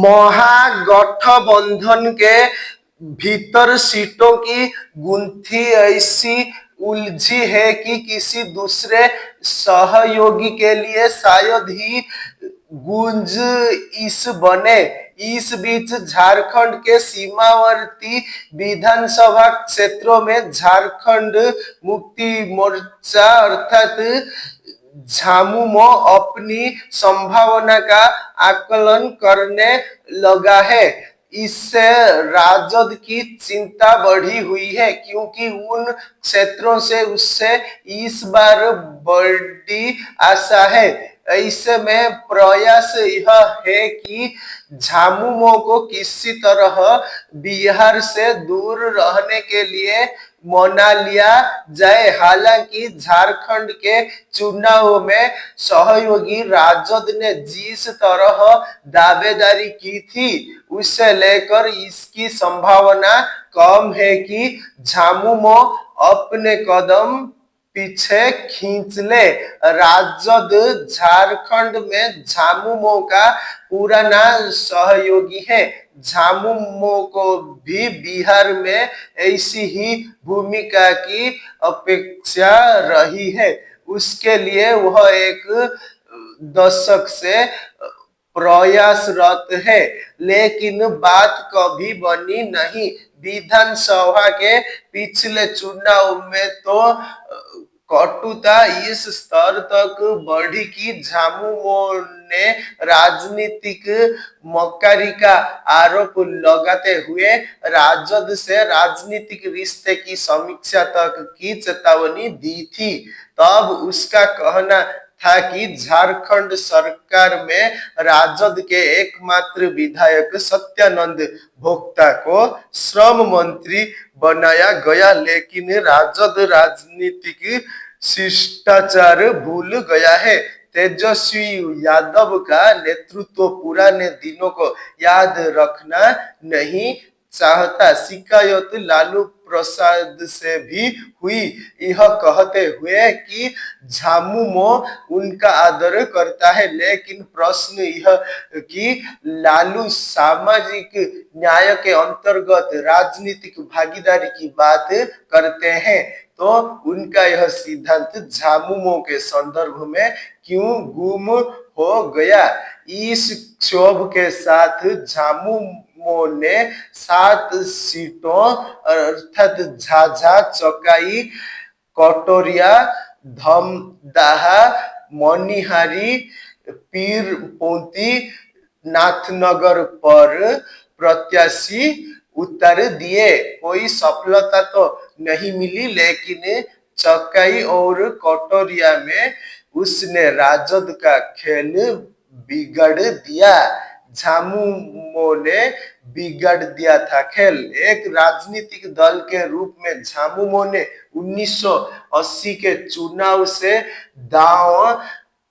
महागठबंधन के भीतर सीटों की गुंथी ऐसी उलझी है कि किसी दूसरे सहयोगी के लिए शायद ही गुंज इस बने। इस बीच झारखंड के सीमावर्ती विधानसभा क्षेत्रों में झारखंड मुक्ति मोर्चा अर्थात झामुमो अपनी संभावना का आकलन करने लगा है। इससे राजद की चिंता बढ़ी हुई है क्योंकि उन क्षेत्रों से उससे इस बार बड़ी आशा है। ऐसे में प्रयास यह है कि झामुमो को किसी तरह बिहार से दूर रहने के लिए मना लिया जाए। हालांकि झारखंड के चुनाव में सहयोगी राजद ने जिस तरह दावेदारी की थी उसे लेकर इसकी संभावना कम है कि झामुमो अपने कदम पीछे खींच ले। राजद झारखंड में झामुमो का पुराना सहयोगी है। झामुमो को भी बिहार में ऐसी ही भूमिका की अपेक्षा रही है। उसके लिए वह एक दशक से प्रयासरत है, लेकिन बात कभी बनी नहीं। विधानसभा के पिछले चुनाव में तो कटुता इस स्तर तक बढ़ी कि झामुमो ने राजनीतिक मक्कारी का आरोप लगाते हुए राजद से राजनीतिक रिश्ते की समीक्षा तक की चेतावनी दी थी। तब उसका कहना था कि झारखंड सरकार में राजद के एकमात्र विधायक सत्यानंद भोक्ता को श्रम मंत्री बनाया गया, लेकिन राजद राजनीतिक शिष्टाचार भूल गया है। तेजस्वी यादव का नेतृत्व पुराने दिनों को याद रखना नहीं चाहता। शिकायत लालू प्रसाद से भी हुई, यह कहते हुए कि झामुमो उनका आदर करता है, लेकिन प्रश्न यह कि लालू सामाजिक न्याय के अंतर्गत राजनीतिक भागीदारी की बात करते हैं तो उनका यह सिद्धांत झामुमो के संदर्भ में क्यों गुम हो गया। इस क्षोभ के साथ झामुमो ने 7 सीटों अर्थात झाझा, चकाई, कटोरिया, धमदाहा, मनिहारी, पीरपौती, नाथनगर पर प्रत्याशी उतार दिए। कोई सफलता तो नहीं मिली, लेकिन चकाई और कटोरिया में उसने राजद का खेल बिगाड़ दिया। झामुमो ने बिगाड़ दिया था खेल। एक राजनीतिक दल के रूप में झामुमो ने 1980 के चुनाव से दांव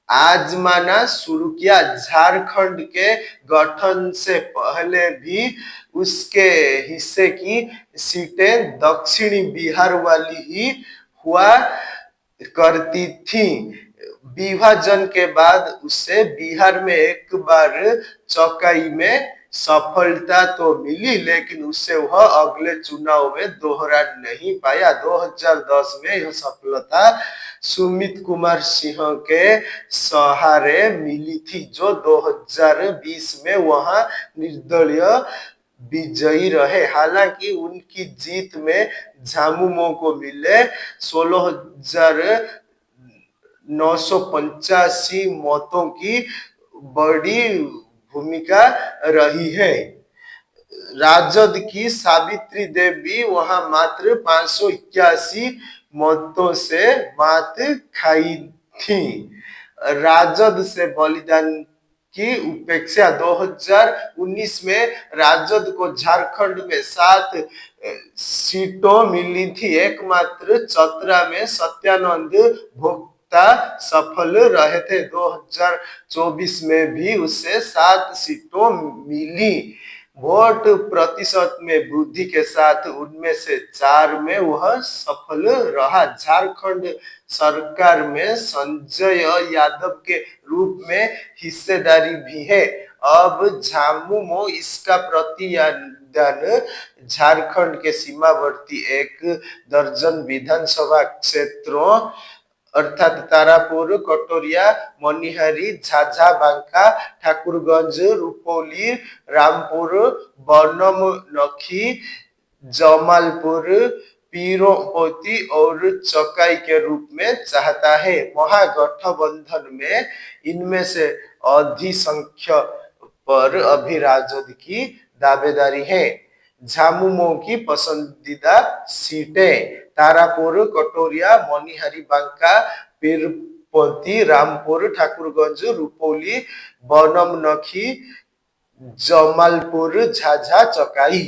आजमाना शुरू किया। झारखंड के गठन से पहले भी उसके हिस्से की सीटें दक्षिणी बिहार वाली ही हुआ करती थी। विभाजन के बाद उसे बिहार में एक बार चौकाई में सफलता तो मिली, लेकिन उसे वह अगले चुनाव में दोहरा नहीं पाया। 2010 में यह सफलता सुमित कुमार सिंह के सहारे मिली थी, जो 2020 में वहां निर्दलीय विजयी रहे। हालांकि उनकी जीत में झामुमो को मिले 16,985 मतों की बड़ी भूमिका रही है। राजद की सावित्री देवी वहां मात्र 581 मतों से मात खाई थी। राजद से बलिदान की उपेक्षा 2019 में राजद को झारखंड में 7 सीटों मिली थी। एकमात्र चतरा में सत्यानंद भोक्ता सफल रहे थे। 2024 में भी उसे 7 सीटों मिली। वोट प्रतिशत में वृद्धि के साथ उनमें से 4 में वह सफल रहा। झारखंड सरकार में संजय यादव के रूप में हिस्सेदारी भी है। अब झामुमो इसका प्रतिनिधान झारखंड के सीमावर्ती 1 दर्जन विधानसभा क्षेत्रों अर्थात तारापुर, कटोरिया, मनिहारी, झाझा, बांका, ठाकुरगंज, रुपौली, रामपुर, बनमनखी, जमालपुर, पीरोपोती और चकाई के रूप में चाहता है। महागठबंधन में इनमें से अधिसंख्यक पर अभी राजद की दावेदारी है। झामुमो की पसंदीदा सीटें तारापुर, कटोरिया, मनिहारी, बांका, पीरपौती, रामपुर, ठाकुरगंज, रुपौली, बनमनखी, जमालपुर, झाझा, चकाई।